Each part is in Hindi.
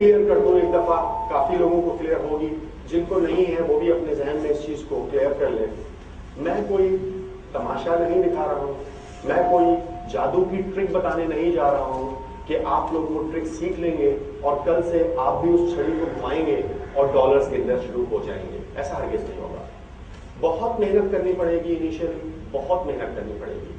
क्लियर कर दूं एक दफा, काफी लोगों को क्लियर होगी, जिनको नहीं है वो भी अपने जहन में इस चीज को क्लियर कर ले। मैं कोई तमाशा नहीं दिखा रहा हूं, मैं कोई जादू की ट्रिक बताने नहीं जा रहा हूं कि आप लोग वो ट्रिक सीख लेंगे और कल से आप भी उस छड़ी को घुमाएंगे और डॉलर्स गिनना शुरू हो जाएंगे। ऐसा हरगिज नहीं होगा। बहुत मेहनत करनी पड़ेगी, इनिशियली बहुत मेहनत करनी पड़ेगी,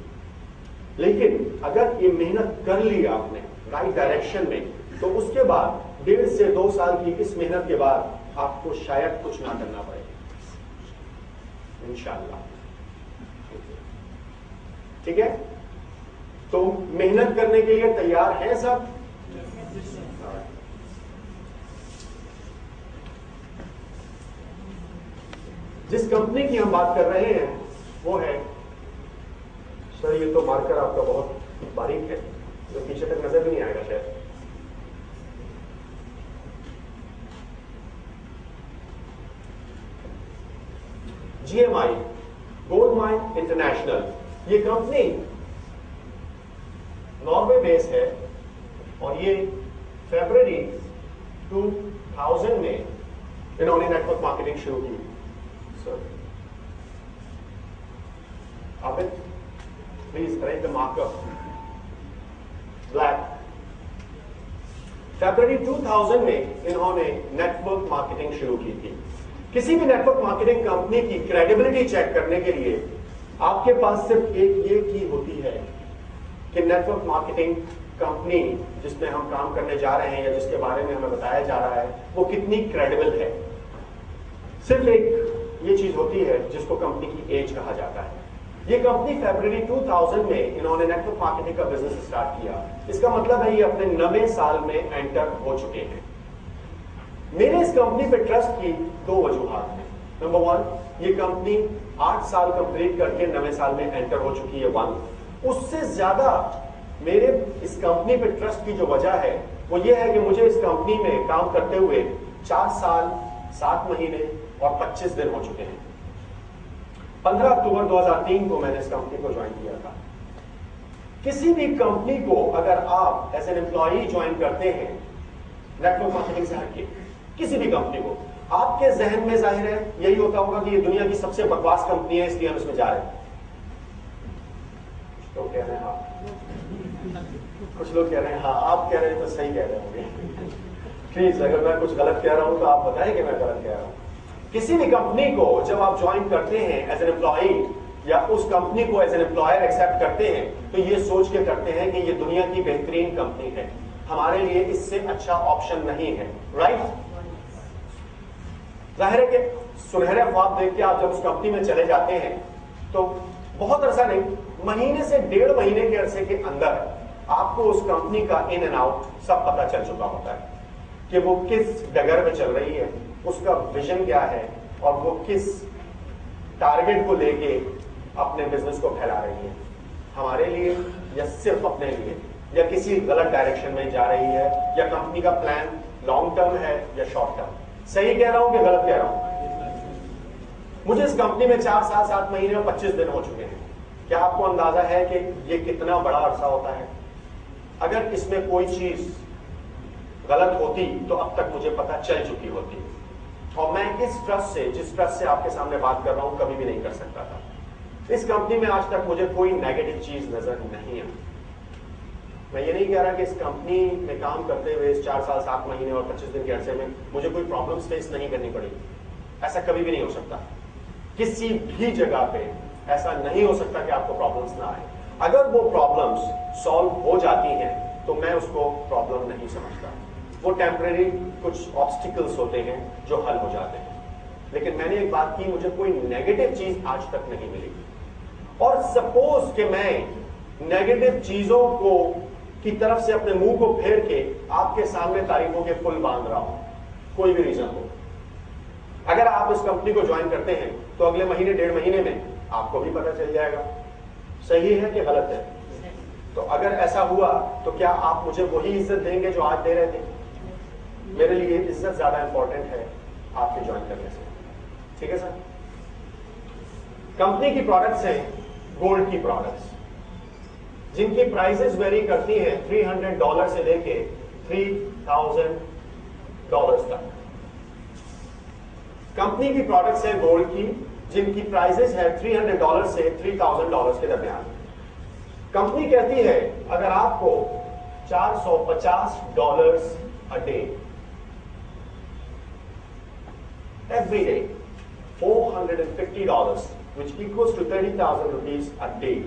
लेकिन अगर ये मेहनत कर ली आपने राइट डायरेक्शन में, तो उसके बाद 1.5 से 2 साल की इस मेहनत के बाद आपको शायद कुछ ना करना पड़े, इंशाअल्लाह। ठीक है, तो मेहनत करने के लिए तैयार हैं सब? जिस कंपनी की हम बात कर रहे हैं वो है, सर ये तो मार्कर आपका बहुत बारीक है, तो पीछे तक नजर भी नहीं आएगा शायद। GMI, गोल्ड माइन इंटरनेशनल, ये कंपनी नॉर्वे बेस है और ये फरवरी 2000 में इन्होंने नेटवर्क मार्केटिंग शुरू की। Sir Abid, please arrange the marker black. फरवरी 2000 में इन्होंने नेटवर्क मार्केटिंग शुरू की थी। किसी भी नेटवर्क मार्केटिंग कंपनी की क्रेडिबिलिटी चेक करने के लिए आपके पास सिर्फ एक ये की होती है कि नेटवर्क मार्केटिंग कंपनी जिसमें हम काम करने जा रहे हैं या जिसके बारे में हमें बताया जा रहा है वो कितनी क्रेडिबल है। सिर्फ एक ये चीज होती है जिसको कंपनी की एज कहा जाता है। ये कंपनी फरवरी 2000 में इन्होंने नेटवर्क मार्केटिंग का बिजनेस स्टार्ट किया। इसका मतलब है ये अपने 9वें साल में एंटर हो चुके हैं। मेरे इस कंपनी पे ट्रस्ट की 2 वजूहात हैं। नंबर 1, ये कंपनी 8 साल कंप्लीट करके 9वें साल में एंटर हो चुकी है। 1, उससे ज्यादा मेरे इस कंपनी पे ट्रस्ट की जो वजह है वो ये है कि मुझे इस कंपनी में काम करते हुए 4 साल 7 महीने और 25 दिन हो चुके हैं। 15 अक्टूबर 2003 को मैंने इस कंपनी को ज्वाइन किया था। किसी भी कंपनी को अगर आप एज एन एम्प्लॉई ज्वाइन करते हैं नेटवर्क मार्केटिंग से हटके, किसी भी कंपनी को, आपके जहन में जाहिर है यही होता होगा कि ये दुनिया की सबसे बकवास कंपनी है इसलिए हम इसमें जा रहे हैं। तो कह रहे हैं हाँ, कुछ लोग कह रहे हैं हाँ, आप कह रहे हैं तो सही कह रहे होंगे। प्लीज अगर मैं कुछ गलत कह रहा हूं तो आप बताएं कि मैं गलत कह रहा हूं। किसी भी कंपनी को जब आप ज्वाइन करते हैं एज एन एम्प्लॉई या उस कंपनी को एज एन एम्प्लॉयर एक्सेप्ट करते हैं तो ये सोच के करते हैं कि ये दुनिया की बेहतरीन कंपनी है, हमारे लिए इससे अच्छा ऑप्शन नहीं है। राइट? जाहिर है कि सुनहरे ख्वाब देख के आप जब उस कंपनी में चले जाते हैं तो बहुत अरसा नहीं, महीने से 1.5 महीने के अरसे के अंदर आपको उस कंपनी का इन एंड आउट सब पता चल चुका होता है कि वो किस डगर में चल रही है, उसका विजन क्या है और वो किस टारगेट को लेके अपने बिजनेस को फैला रही है, हमारे लिए या सिर्फ अपने लिए, या किसी गलत डायरेक्शन में जा रही है, या कंपनी का प्लान लॉन्ग टर्म है या शॉर्ट टर्म। सही कह रहा हूं कि गलत कह रहा हूं? मुझे इस कंपनी में 4 साल 7 महीने और 25 दिन हो चुके हैं। क्या आपको अंदाजा है कि ये कितना बड़ा अरसा होता है? अगर इसमें कोई चीज गलत होती तो अब तक मुझे पता चल चुकी होती, और मैं इस ट्रस्ट से, जिस ट्रस्ट से आपके सामने बात कर रहा हूं, कभी भी नहीं कर सकता था। इस कंपनी में आज तक मुझे कोई नेगेटिव चीज नजर नहीं आई। मैं ये नहीं कह रहा कि इस कंपनी में काम करते हुए इस 4 साल 7 महीने और 25 दिन के अरसे में मुझे कोई प्रॉब्लम्स फेस नहीं करनी पड़ी। ऐसा कभी भी नहीं हो सकता। किसी भी जगह पे ऐसा नहीं हो सकता कि आपको प्रॉब्लम्स ना आए। अगर वो प्रॉब्लम्स सॉल्व हो जाती हैं तो मैं उसको प्रॉब्लम नहीं समझता। वो टेम्परेरी कुछ ऑब्स्टिकल्स होते हैं जो हल हो जाते हैं। लेकिन मैंने एक बात की, मुझे कोई नेगेटिव चीज आज तक नहीं मिली। और सपोज कि मैं नेगेटिव चीजों को की तरफ से अपने मुंह को फेर के आपके सामने तारीफों के पुल बांध रहा हूं, कोई भी रीजन हो, अगर आप इस कंपनी को ज्वाइन करते हैं तो अगले महीने 1.5 महीने में आपको भी पता चल जाएगा सही है कि गलत है। तो अगर ऐसा हुआ तो क्या आप मुझे वही इज्जत देंगे जो आज दे रहे थे? मेरे लिए इज्जत ज्यादा इंपॉर्टेंट है आपके ज्वाइन करने से। ठीक है सर? कंपनी की प्रोडक्ट्स हैं गोल्ड की प्रोडक्ट्स, जिनकी प्राइसेस वेरी करती हैं $300 से लेके $3,000 डॉलर्स तक। कंपनी की प्रोडक्ट्स है गोल्ड की जिनकी प्राइसेस है $300 से $3,000 के दरमियान। कंपनी कहती है अगर आपको $450 a day every day, $450, which equals to 30,000 rupees a day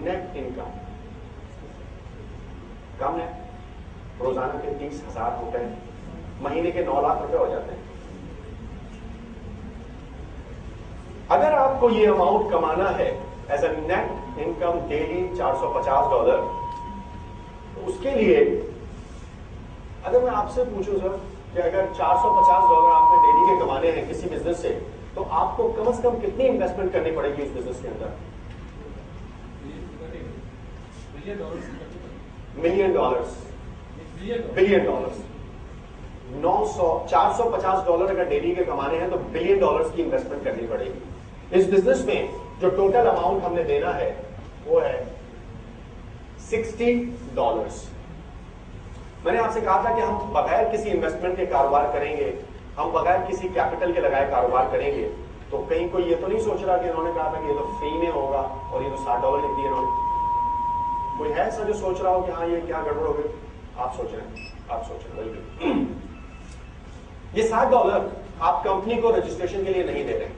net income। कम है, रोजाना के 30,000 रुपए, महीने के 9 लाख रुपए हो जाते हैं। अगर आपको ये अमाउंट कमाना है as a net income daily $450, तो उसके लिए अगर मैं आपसे पूछूं सर कि अगर $450 आपने डेली के कमाने हैं किसी बिजनेस से, तो आपको कम से कम कितनी इन्वेस्टमेंट करनी पड़ेगी उस बिजनेस के अंदर? Billion dollars. $450 अगर डेली के कमाने हैं तो $1 बिलियन की इन्वेस्टमेंट करनी पड़ेगी। इस बिजनेस में जो टोटल अमाउंट हमने देना है वो है $60। मैंने आपसे कहा था कि हम बगैर किसी इन्वेस्टमेंट के कारोबार करेंगे, हम बगैर किसी कैपिटल के लगाए कारोबार करेंगे। तो कहीं कोई ये तो नहीं सोच रहा कि इन्होंने कहा था कि ये तो फ्री में होगा और ये तो $60 लिख दिए इन्होंने। कोई है ऐसा जो सोच रहा हो कि हाँ ये क्या गड़बड़ हो गई? आप सोच रहे हैं बिल्कुल। ये $60 आप कंपनी को रजिस्ट्रेशन के लिए नहीं दे रहे,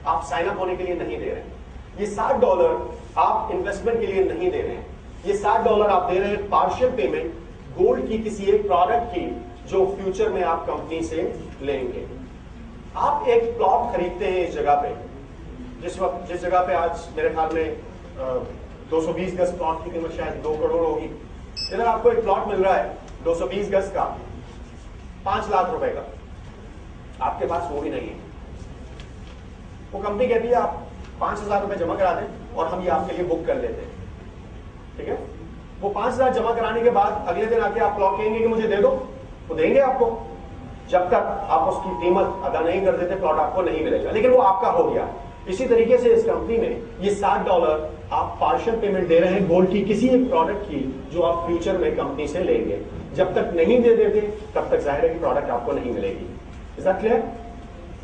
आप साइन अप होने के लिए नहीं दे रहे हैं। ये $60 आप इन्वेस्टमेंट के लिए नहीं दे रहे हैं। ये $60 आप दे रहे हैं पार्शियल पेमेंट गोल्ड की किसी एक प्रोडक्ट की जो फ्यूचर में आप कंपनी से लेंगे। आप एक प्लॉट खरीदते हैं इस जगह पे, जिस जगह पे आज मेरे ख्याल में 220 गज प्लॉट की कीमत शायद 2 करोड़ होगी। इधर आपको एक प्लॉट मिल रहा है 220 गज का 5 लाख रुपए का, आपके पास वो भी नहीं है। वो कंपनी कहती है आप 5,000 रुपए जमा करा दें और हम ये आपके लिए बुक कर लेते हैं, ठीक है। वो 5,000 जमा कराने के बाद अगले दिन आके आप प्लॉट कहेंगे कि मुझे दे दो, वो देंगे आपको। जब तक आप उसकी कीमत अदा नहीं कर देते प्लॉट आपको नहीं मिलेगा, लेकिन वो आपका हो गया। इसी तरीके से इस कंपनी में ये $60 आप पार्शियल पेमेंट दे रहे हैं गोल्ड की किसी एक प्रोडक्ट की जो आप फ्यूचर में कंपनी से लेंगे। जब तक नहीं दे देते तब तक जाहिर है कि प्रोडक्ट आपको नहीं मिलेगी। Is that clear?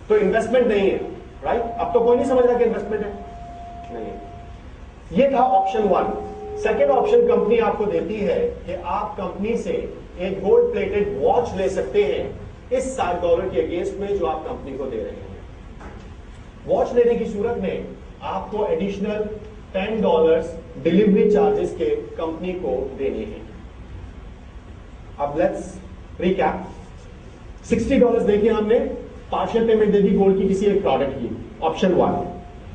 तो इन्वेस्टमेंट नहीं है, राइट? अब तो कोई नहीं समझ रहा कि इन्वेस्टमेंट है, नहीं है। ये था ऑप्शन 1। सेकेंड ऑप्शन कंपनी आपको देती है कि आप कंपनी से एक गोल्ड प्लेटेड वॉच ले सकते हैं इस $60 के अगेंस्ट में जो आप कंपनी को दे रहे हैं। वॉच लेने की सूरत में आपको एडिशनल $10 डिलीवरी चार्जेस के कंपनी को देने हैं। अब लेट्स रिकैप। $60 देखिए हमने पार्शियल पेमेंट दे दी गोल्ड की किसी एक प्रोडक्ट की, ऑप्शन 1।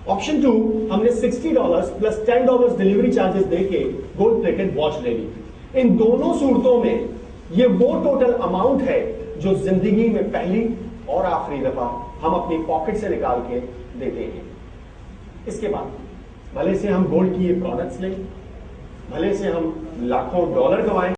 ऑप्शन 2 हमने $60 प्लस $10 डिलीवरी चार्जेस देके गोल्ड प्लेटेड वॉच ले ली। इन दोनों सूरतों में ये वो टोटल अमाउंट है जो जिंदगी में पहली और आखिरी दफा हम अपनी पॉकेट से निकाल के देते हैं। इसके बाद भले से हम गोल्ड की ये प्रोडक्ट्स लें, भले से हम लाखों डॉलर कमाएं,